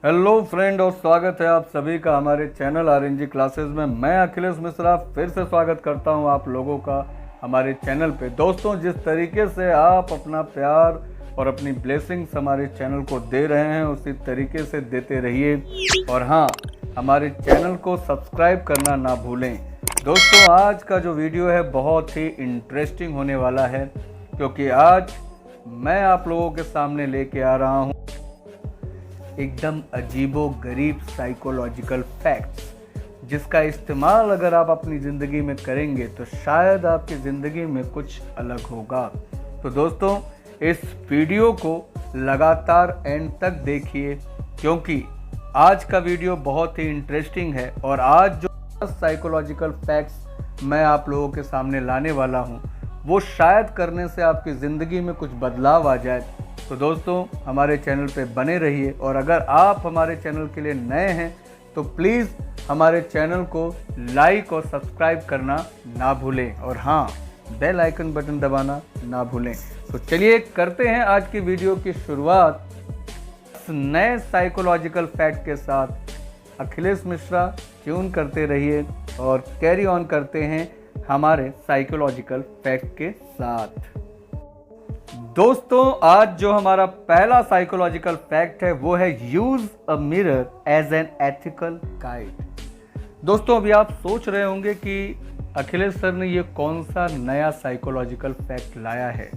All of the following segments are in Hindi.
हेलो फ्रेंड और स्वागत है आप सभी का हमारे चैनल आरएनजी क्लासेस में। मैं अखिलेश मिश्रा फिर से स्वागत करता हूं आप लोगों का हमारे चैनल पे। दोस्तों, जिस तरीके से आप अपना प्यार और अपनी ब्लेसिंग्स हमारे चैनल को दे रहे हैं उसी तरीके से देते रहिए। और हाँ, हमारे चैनल को सब्सक्राइब करना ना भूलें। दोस्तों, आज का जो वीडियो है बहुत ही इंटरेस्टिंग होने वाला है, क्योंकि आज मैं आप लोगों के सामने लेके आ रहा हूँ एकदम अजीबो गरीब साइकोलॉजिकल फैक्ट्स, जिसका इस्तेमाल अगर आप अपनी ज़िंदगी में करेंगे तो शायद आपकी ज़िंदगी में कुछ अलग होगा। तो दोस्तों, इस वीडियो को लगातार एंड तक देखिए, क्योंकि आज का वीडियो बहुत ही इंटरेस्टिंग है। और आज जो साइकोलॉजिकल फैक्ट्स मैं आप लोगों के सामने लाने वाला हूँ वो शायद करने से आपकी ज़िंदगी में कुछ बदलाव आ जाए। तो दोस्तों, हमारे चैनल पे बने रहिए। और अगर आप हमारे चैनल के लिए नए हैं तो प्लीज़ हमारे चैनल को लाइक और सब्सक्राइब करना ना भूलें, और हाँ, बेल आइकन बटन दबाना ना भूलें। तो चलिए करते हैं आज की वीडियो की शुरुआत इस नए साइकोलॉजिकल फैक्ट के साथ। अखिलेश मिश्रा ट्यून करते रहिए और कैरी ऑन करते हैं हमारे साइकोलॉजिकल फैक्ट के साथ। दोस्तों, आज जो हमारा पहला साइकोलॉजिकल फैक्ट है वो है use a mirror as an ethical guide. दोस्तों, अभी आप सोच रहे होंगे कि अखिलेश सर ने ये कौन सा नया साइकोलॉजिकल फैक्ट लाया है।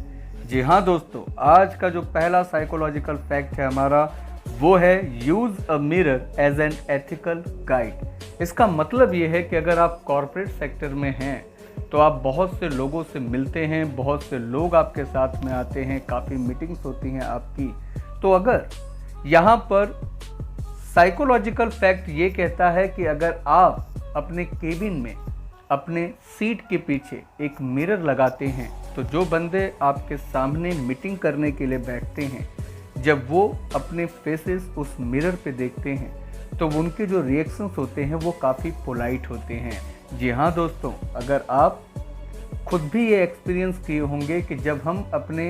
जी हाँ दोस्तों, आज का जो पहला साइकोलॉजिकल फैक्ट है हमारा वो है use a mirror as an ethical guide. इसका मतलब ये है कि अगर आप कॉरपोरेट सेक्टर में हैं तो आप बहुत से लोगों से मिलते हैं, बहुत से लोग आपके साथ में आते हैं, काफ़ी मीटिंग्स होती हैं आपकी। तो अगर यहाँ पर साइकोलॉजिकल फैक्ट ये कहता है कि अगर आप अपने केबिन में अपने सीट के पीछे एक मिरर लगाते हैं तो जो बंदे आपके सामने मीटिंग करने के लिए बैठते हैं, जब वो अपने फेसेस उस मिरर पे देखते हैं तो उनके जो रिएक्शंस होते हैं वो काफ़ी पोलाइट होते हैं। जी हाँ दोस्तों, अगर आप खुद भी ये एक्सपीरियंस किए होंगे कि जब हम अपने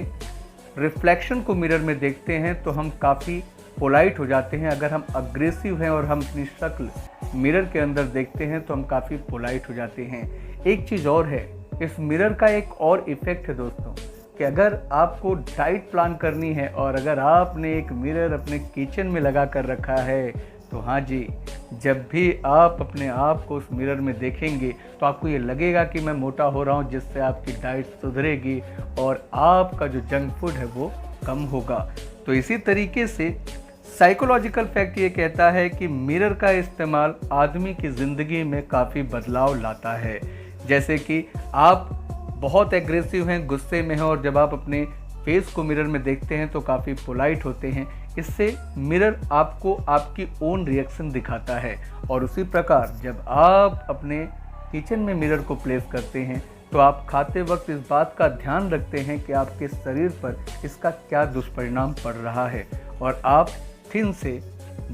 रिफ्लेक्शन को मिरर में देखते हैं तो हम काफ़ी पोलाइट हो जाते हैं। अगर हम अग्रेसिव हैं और हम अपनी शक्ल मिरर के अंदर देखते हैं तो हम काफ़ी पोलाइट हो जाते हैं। एक चीज़ और है, इस मिरर का एक और इफ़ेक्ट है दोस्तों, कि अगर आपको डाइट प्लान करनी है और अगर आपने एक मिरर अपने किचन में लगा कर रखा है तो हाँ जी, जब भी आप अपने आप को उस मिरर में देखेंगे तो आपको ये लगेगा कि मैं मोटा हो रहा हूँ, जिससे आपकी डाइट सुधरेगी और आपका जो जंक फूड है वो कम होगा। तो इसी तरीके से साइकोलॉजिकल फैक्ट ये कहता है कि मिरर का इस्तेमाल आदमी की ज़िंदगी में काफ़ी बदलाव लाता है। जैसे कि आप बहुत एग्रेसिव हैं, गुस्से में हैं, और जब आप अपने फेस को मिरर में देखते हैं तो काफ़ी पोलाइट होते हैं। इससे मिरर आपको आपकी ओन रिएक्शन दिखाता है। और उसी प्रकार जब आप अपने किचन में मिरर को प्लेस करते हैं तो आप खाते वक्त इस बात का ध्यान रखते हैं कि आपके शरीर पर इसका क्या दुष्परिणाम पड़ रहा है और आप थिन से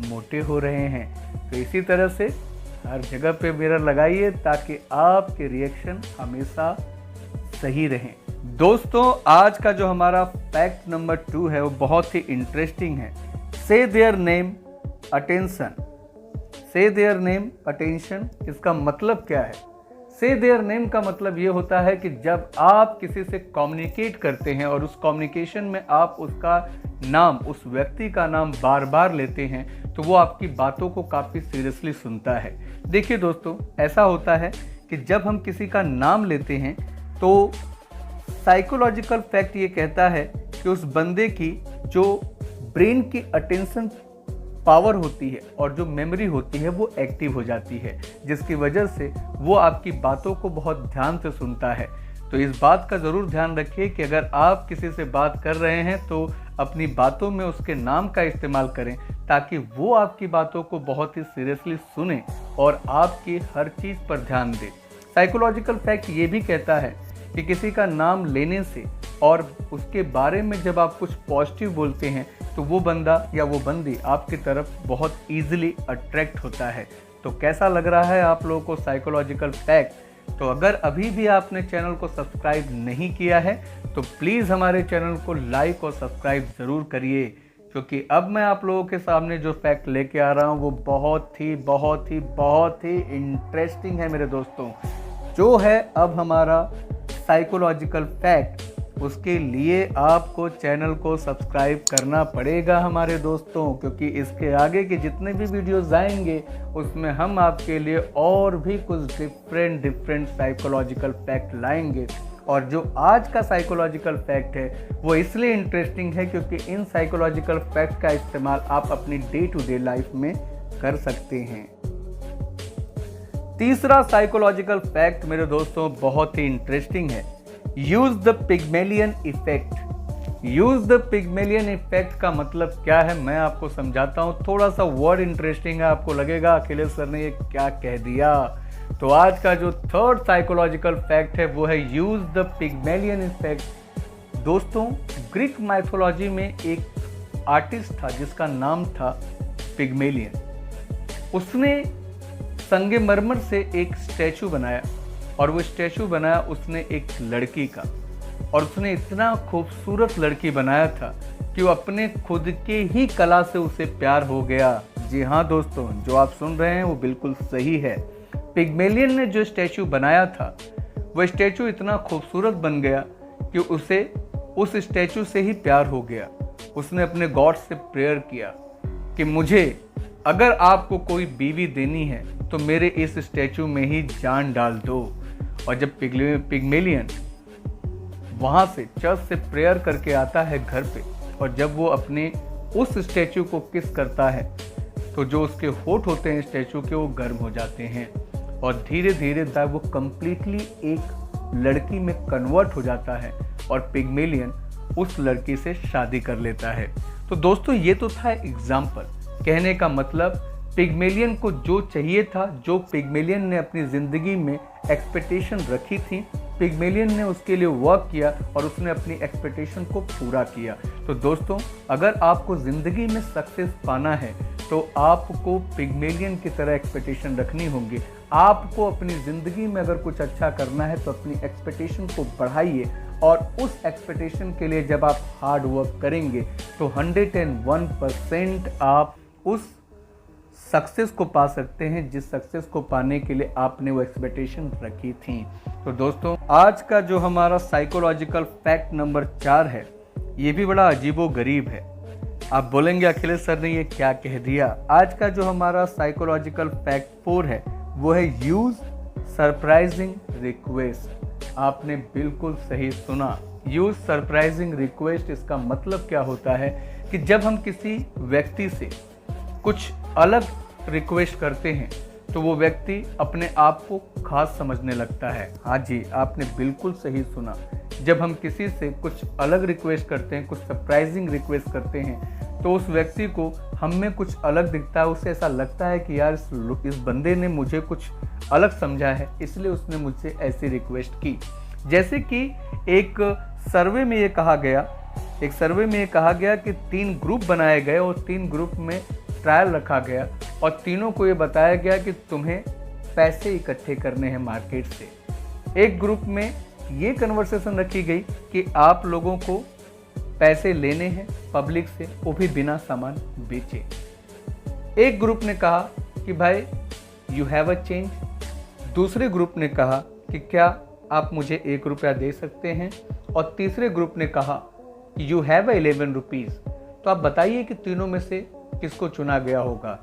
मोटे हो रहे हैं। तो इसी तरह से हर जगह पे मिरर लगाइए ताकि आपके रिएक्शन हमेशा सही रहें। दोस्तों, आज का जो हमारा फैक्ट नंबर 2 है वो बहुत ही इंटरेस्टिंग है। से देयर नेम अटेंशन। से देयर नेम अटेंशन, इसका मतलब क्या है? से देयर नेम का मतलब ये होता है कि जब आप किसी से कम्युनिकेट करते हैं और उस कम्युनिकेशन में आप उसका नाम, उस व्यक्ति का नाम बार बार लेते हैं तो वो आपकी बातों को काफ़ी सीरियसली सुनता है। देखिए दोस्तों, ऐसा होता है कि जब हम किसी का नाम लेते हैं तो साइकोलॉजिकल फैक्ट ये कहता है कि उस बंदे की जो ब्रेन की अटेंशन पावर होती है और जो मेमोरी होती है वो एक्टिव हो जाती है, जिसकी वजह से वो आपकी बातों को बहुत ध्यान से सुनता है। तो इस बात का ज़रूर ध्यान रखिए कि अगर आप किसी से बात कर रहे हैं तो अपनी बातों में उसके नाम का इस्तेमाल करें ताकि वो आपकी बातों को बहुत ही सीरियसली सुने और आपकी हर चीज़ पर ध्यान दे। साइकोलॉजिकल फैक्ट ये भी कहता है कि किसी का नाम लेने से और उसके बारे में जब आप कुछ पॉजिटिव बोलते हैं तो वो बंदा या वो बंदी आपकी तरफ बहुत ईजिली अट्रैक्ट होता है। तो कैसा लग रहा है आप लोगों को साइकोलॉजिकल फैक्ट? तो अगर अभी भी आपने चैनल को सब्सक्राइब नहीं किया है तो प्लीज़ हमारे चैनल को लाइक और सब्सक्राइब ज़रूर करिए, क्योंकि अब मैं आप लोगों के सामने जो फैक्ट लेके आ रहा हूँ वो बहुत ही इंटरेस्टिंग है मेरे दोस्तों। जो है अब हमारा साइकोलॉजिकल फैक्ट, उसके लिए आपको चैनल को सब्सक्राइब करना पड़ेगा हमारे दोस्तों, क्योंकि इसके आगे के जितने भी वीडियोस आएंगे उसमें हम आपके लिए और भी कुछ डिफरेंट साइकोलॉजिकल फैक्ट लाएंगे। और जो आज का साइकोलॉजिकल फैक्ट है वो इसलिए इंटरेस्टिंग है क्योंकि इन साइकोलॉजिकल फैक्ट का इस्तेमाल आप अपनी डे टू डे लाइफ में कर सकते हैं। तीसरा साइकोलॉजिकल फैक्ट मेरे दोस्तों बहुत ही इंटरेस्टिंग है। Use the Pygmalion effect. Use the Pygmalion effect का मतलब क्या है मैं आपको समझाता हूं। थोड़ा सा वर्ड इंटरेस्टिंग है, आपको लगेगा अखिलेश सर ने ये क्या कह दिया। तो आज का जो थर्ड साइकोलॉजिकल फैक्ट है वो है यूज द पिग्मेलियन इफेक्ट। दोस्तों ग्रीक माइथोलॉजी में एक आर्टिस्ट था जिसका नाम था पिग्मेलियन। उसने संगमरमर से एक स्टैचू बनाया और वो स्टैचू बनाया उसने एक लड़की का, और उसने इतना खूबसूरत लड़की बनाया था कि वो अपने खुद के ही कला से उसे प्यार हो गया। जी हाँ दोस्तों, जो आप सुन रहे हैं वो बिल्कुल सही है। पिग्मेलियन ने जो स्टैचू बनाया था वह स्टैचू इतना खूबसूरत बन गया कि उसे उस स्टैचू से ही प्यार हो गया। उसने अपने गॉड से प्रेयर किया कि मुझे अगर आपको कोई बीवी देनी है तो मेरे इस स्टैचू में ही जान डाल दो। और जब पिग्मेलियन वहाँ से चर्च से प्रेयर करके आता है घर पे, और जब वो अपने उस स्टैचू को किस करता है तो जो उसके होठ होते हैं स्टैचू के वो गर्म हो जाते हैं, और धीरे धीरे वो कंप्लीटली एक लड़की में कन्वर्ट हो जाता है और पिग्मेलियन उस लड़की से शादी कर लेता है। तो दोस्तों ये तो था एग्जाम्पल। कहने का मतलब पिग्मेलियन को जो चाहिए था, जो पिग्मेलियन ने अपनी ज़िंदगी में एक्सपेक्टेशन रखी थी, पिग्मेलियन ने उसके लिए वर्क किया और उसने अपनी एक्सपेक्टेशन को पूरा किया। तो दोस्तों अगर आपको ज़िंदगी में सक्सेस पाना है तो आपको पिग्मेलियन की तरह एक्सपेक्टेशन रखनी होंगी। आपको अपनी ज़िंदगी में अगर कुछ अच्छा करना है तो अपनी एक्सपेक्टेशन को बढ़ाइए, और उस एक्सपेक्टेशन के लिए जब आप हार्ड वर्क करेंगे तो 101% आप उस सक्सेस को पा सकते हैं जिस सक्सेस को पाने के लिए आपने वो एक्सपेक्टेशन रखी थी। तो दोस्तों आज का जो हमारा साइकोलॉजिकल फैक्ट नंबर 4 है ये भी बड़ा अजीबो गरीब है। आप बोलेंगे अखिलेश सर ने ये क्या कह दिया। आज का जो हमारा साइकोलॉजिकल फैक्ट 4 है वो है यूज सरप्राइजिंग रिक्वेस्ट। आपने बिल्कुल सही सुना, यूज सरप्राइजिंग रिक्वेस्ट। इसका मतलब क्या होता है कि जब हम किसी व्यक्ति से कुछ अलग रिक्वेस्ट करते हैं तो वो व्यक्ति अपने आप को खास समझने लगता है। हाँ जी, आपने बिल्कुल सही सुना। जब हम किसी से कुछ अलग रिक्वेस्ट करते हैं, कुछ सरप्राइजिंग रिक्वेस्ट करते हैं, तो उस व्यक्ति को हम में कुछ अलग दिखता है। उसे ऐसा लगता है कि यार इस बंदे ने मुझे कुछ अलग समझा है, इसलिए उसने मुझसे ऐसी रिक्वेस्ट की। जैसे कि एक सर्वे में ये कहा गया कि 3 ग्रुप बनाए गए और 3 ग्रुप में ट्रायल रखा गया, और तीनों को ये बताया गया कि तुम्हें पैसे इकट्ठे करने हैं मार्केट से। एक ग्रुप में ये कन्वर्सेशन रखी गई कि आप लोगों को पैसे लेने हैं पब्लिक से, वो भी बिना सामान बेचे। एक ग्रुप ने कहा कि भाई यू हैव अ चेंज। दूसरे ग्रुप ने कहा कि क्या आप मुझे 1 रुपया दे सकते हैं, और तीसरे ग्रुप ने कहा यू हैव 11 रुपीज़। तो आप बताइए कि तीनों में से किसको चुना गया होगा।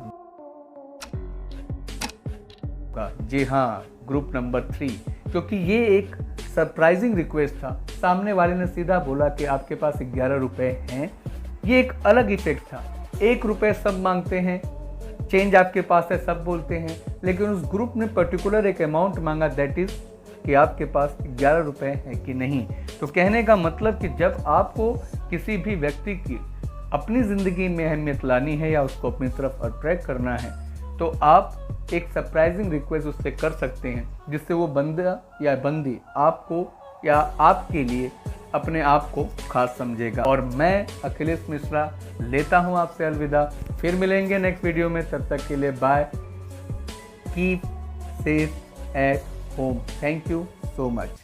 जी हाँ, ग्रुप नंबर 3, क्योंकि ये एक सरप्राइजिंग रिक्वेस्ट था। सामने वाले ने सीधा बोला कि आपके पास 11 रुपए हैं। ये एक अलग इफेक्ट था। 1 रुपये सब मांगते हैं, चेंज आपके पास है सब बोलते हैं, लेकिन उस ग्रुप ने पर्टिकुलर एक अमाउंट मांगा, दैट इज कि आपके पास 11 रुपए है कि नहीं। तो कहने का मतलब कि जब आपको किसी भी व्यक्ति की अपनी ज़िंदगी में अहमियत लानी है या उसको अपनी तरफ अट्रैक्ट करना है, तो आप एक सरप्राइजिंग रिक्वेस्ट उससे कर सकते हैं, जिससे वो बंदा या बंदी आपको या आपके लिए अपने आप को खास समझेगा। और मैं अखिलेश मिश्रा लेता हूँ आपसे अलविदा। फिर मिलेंगे नेक्स्ट वीडियो में, तब तक के लिए bye. Keep safe at home. Thank you so much.